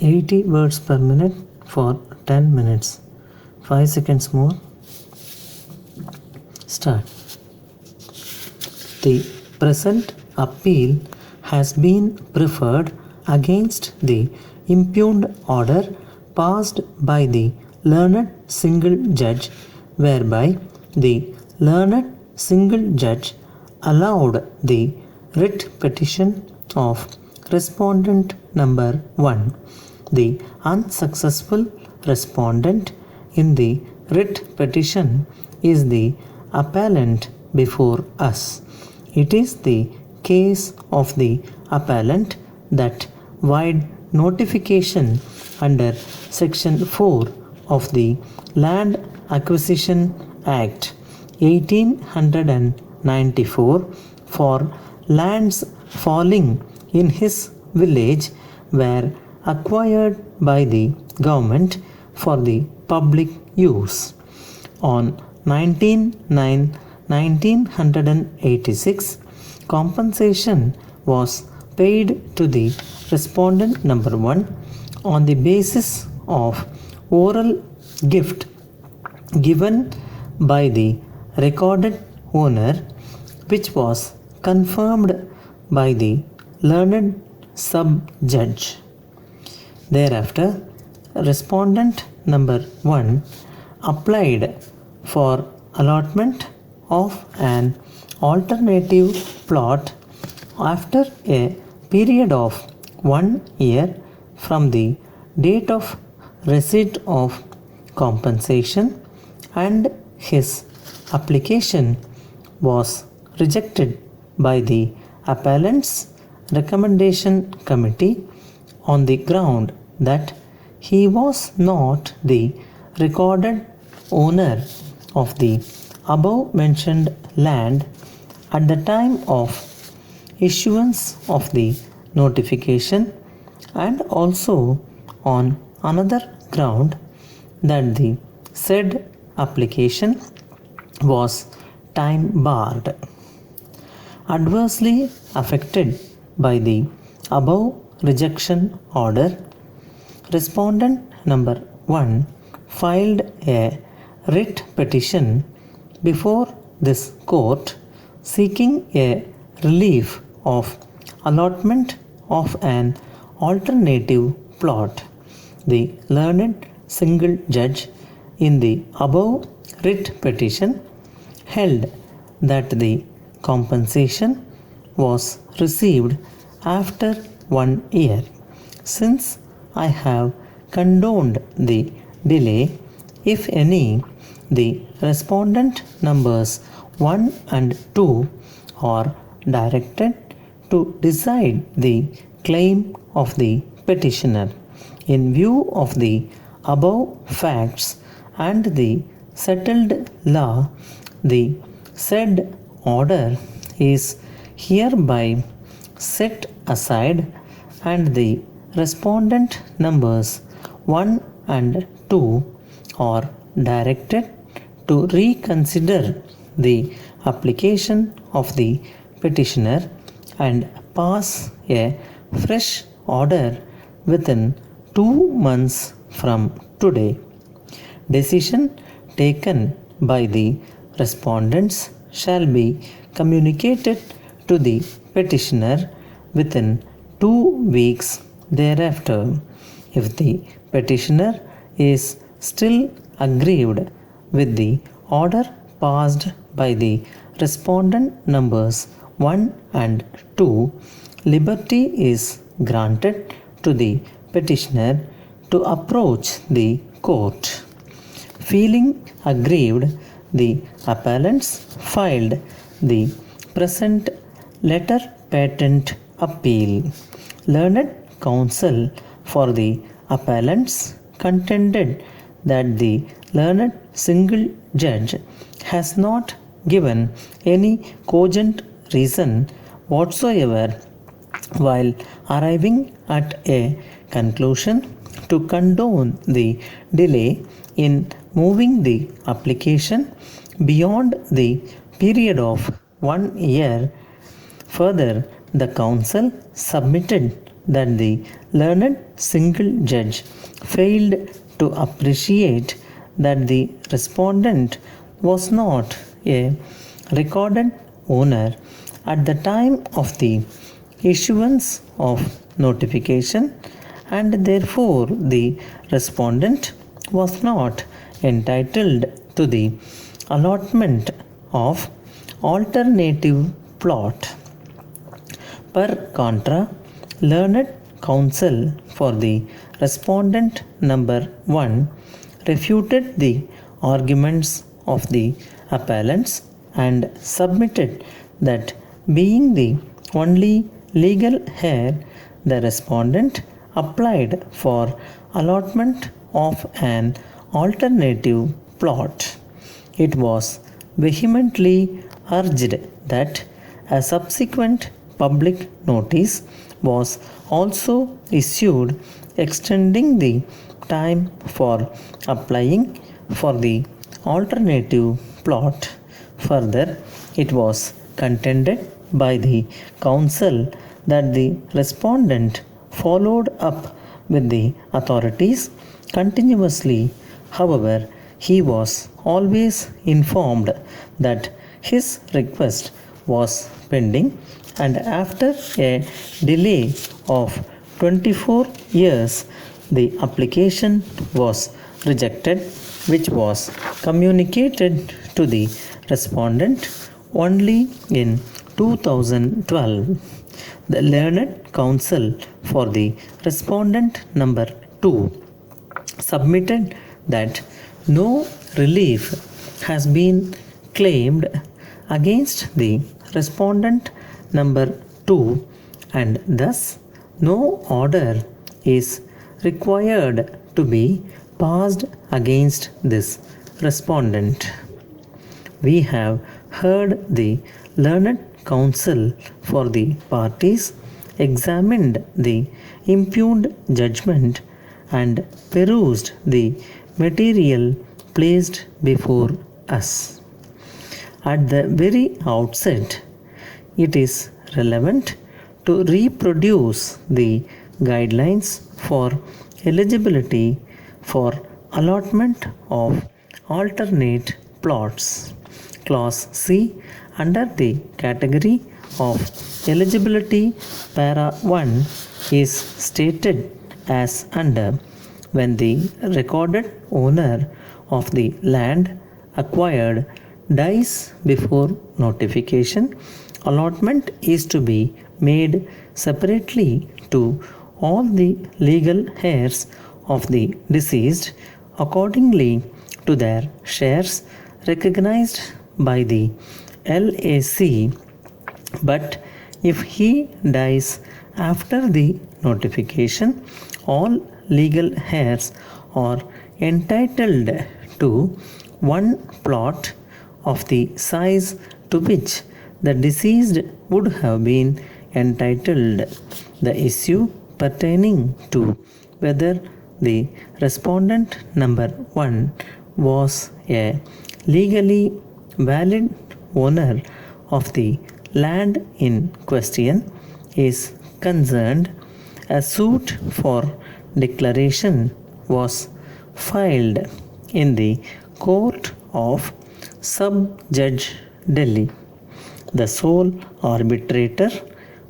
80 words per minute for 10 minutes. 5 seconds more. Start. The present appeal has been preferred against the impugned order passed by the learned single judge, whereby the learned single judge allowed the writ petition of respondent number 1. The unsuccessful respondent in the writ petition is the appellant before us. It is the case of the appellant that wide notification under Section 4 of the Land Acquisition Act 1894 for lands falling in his village were acquired by the government for the public use. On 1986, compensation was paid to the respondent number 1 on the basis of oral gift given by the recorded owner, which was confirmed by the learned sub-judge. Thereafter, respondent number 1 applied for allotment of an alternative plot after a period of 1 year from the date of receipt of compensation, and his application was rejected by the appellant's recommendation committee on the ground that he was not the recorded owner of the above mentioned land at the time of issuance of the notification, and also on another ground that the said application was time barred. Adversely affected by the above rejection order, respondent number 1 filed a writ petition before this court seeking a relief of allotment of an alternative plot. The learned single judge in the above writ petition held that the compensation was received after 1 year. Since I have condoned the delay, if any, the respondent numbers 1 and 2 are directed to decide the claim of the petitioner. In view of the above facts and the settled law, the said order is hereby set aside, and the respondent numbers 1 and 2 are directed to reconsider the application of the petitioner and pass a fresh order within 2 months from today. Decision taken by the respondents shall be communicated to the petitioner within 2 weeks thereafter. If the petitioner is still aggrieved with the order passed by the respondent numbers 1 and 2, liberty is granted to the petitioner to approach the court. Feeling aggrieved, the appellants filed the present letter patent appeal. Learned counsel for the appellants contended that the learned single judge has not given any cogent reason whatsoever while arriving at a conclusion to condone the delay in moving the application beyond the period of 1 year. Further, the counsel submitted that the learned single judge failed to appreciate that the respondent was not a recorded owner at the time of the issuance of notification, and therefore the respondent was not entitled to the allotment of alternative plot. Per contra, learned counsel for the respondent number 1 refuted the arguments of the appellants and submitted that being the only legal heir, the respondent applied for allotment of an alternative plot. It was vehemently urged that a subsequent public notice was also issued extending the time for applying for the alternative plot. Further, it was contended by the counsel that the respondent followed up with the authorities continuously. However, he was always informed that his request was pending, and after a delay of 24 years, the application was rejected, which was communicated to the respondent only in 2012. The learned counsel for the respondent number 2 submitted that no relief has been claimed against the respondent number 2, and thus no order is required to be passed against this respondent. We have heard the learned counsel for the parties, examined the impugned judgment, and perused the material placed before us. At the very outset, it is relevant to reproduce the guidelines for eligibility for allotment of alternate plots. Clause C, under the category of eligibility, para 1 is stated as under: when the recorded owner of the land acquired dies before notification, allotment is to be made separately to all the legal heirs of the deceased accordingly to their shares recognized by the LAC. But if he dies after the notification, all legal heirs are entitled to one plot of the size to which the deceased would have been entitled. The issue pertaining to whether the respondent number 1 was a legally valid owner of the land in question is concerned, a suit for declaration was filed in the Court of Sub-Judge Delhi. The sole arbitrator,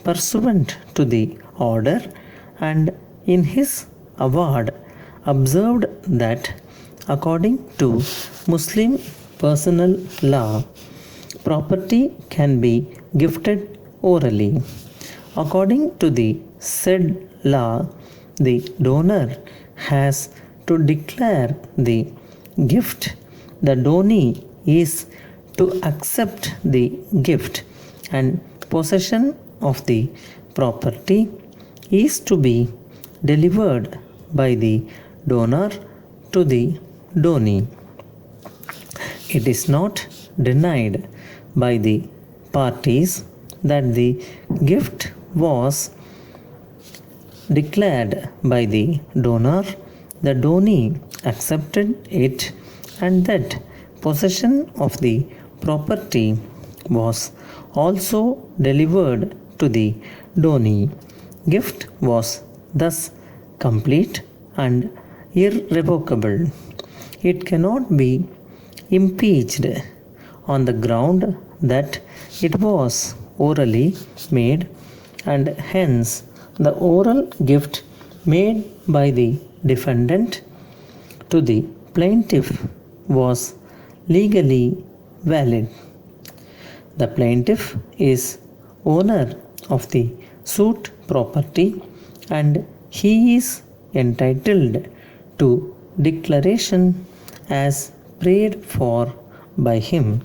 pursuant to the order and in his award, observed that according to Muslim personal law, property can be gifted orally. According to the said law, the donor has to declare the gift. The donee is to accept the gift, and possession of the property is to be delivered by the donor to the donee. It is not denied by the parties that the gift was declared by the donor, the donee accepted it, and that possession of the property was also delivered to the donee. gift was thus complete and irrevocable. It cannot be impeached on the ground that it was orally made, and hence the oral gift made by the defendant to the plaintiff was legally valid. The plaintiff is owner of the suit property, and he is entitled to declaration as prayed for by him